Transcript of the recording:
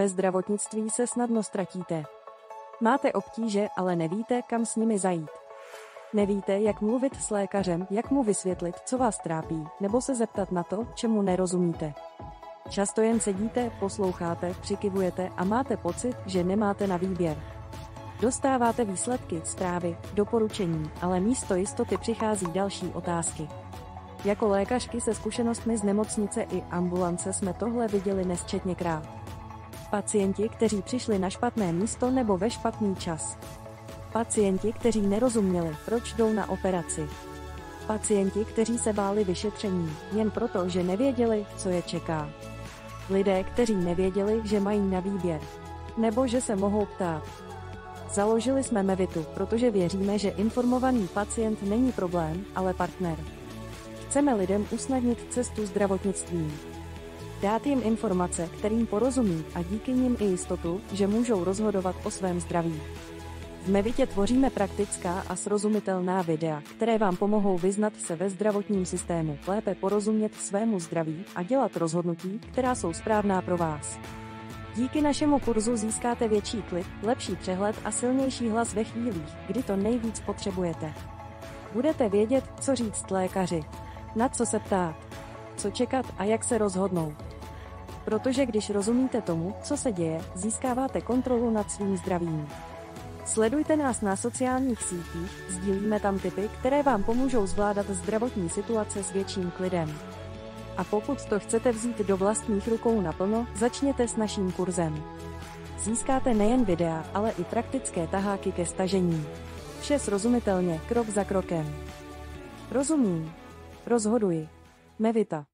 Ve zdravotnictví se snadno ztratíte. Máte obtíže, ale nevíte, kam s nimi zajít. Nevíte, jak mluvit s lékařem, jak mu vysvětlit, co vás trápí, nebo se zeptat na to, čemu nerozumíte. Často jen sedíte, posloucháte, přikyvujete a máte pocit, že nemáte na výběr. Dostáváte výsledky, zprávy, doporučení, ale místo jistoty přichází další otázky. Jako lékařky se zkušenostmi z nemocnice i ambulance jsme tohle viděli nesčetněkrát. Pacienti, kteří přišli na špatné místo nebo ve špatný čas. Pacienti, kteří nerozuměli, proč jdou na operaci. Pacienti, kteří se báli vyšetření, jen proto, že nevěděli, co je čeká. Lidé, kteří nevěděli, že mají na výběr. Nebo že se mohou ptát. Založili jsme Mevitu, protože věříme, že informovaný pacient není problém, ale partner. Chceme lidem usnadnit cestu zdravotnictvím. Dát jim informace, kterým porozumí a díky nim i jistotu, že můžou rozhodovat o svém zdraví. V Mevitě tvoříme praktická a srozumitelná videa, které vám pomohou vyznat se ve zdravotním systému, lépe porozumět svému zdraví a dělat rozhodnutí, která jsou správná pro vás. Díky našemu kurzu získáte větší klid, lepší přehled a silnější hlas ve chvílích, kdy to nejvíc potřebujete. Budete vědět, co říct lékaři, na co se ptát, co čekat a jak se rozhodnout. Protože když rozumíte tomu, co se děje, získáváte kontrolu nad svým zdravím. Sledujte nás na sociálních sítích, sdílíme tam tipy, které vám pomůžou zvládat zdravotní situace s větším klidem. A pokud to chcete vzít do vlastních rukou naplno, začněte s naším kurzem. Získáte nejen videa, ale i praktické taháky ke stažení. Vše srozumitelně, krok za krokem. Rozumím. Rozhoduji. Mevita.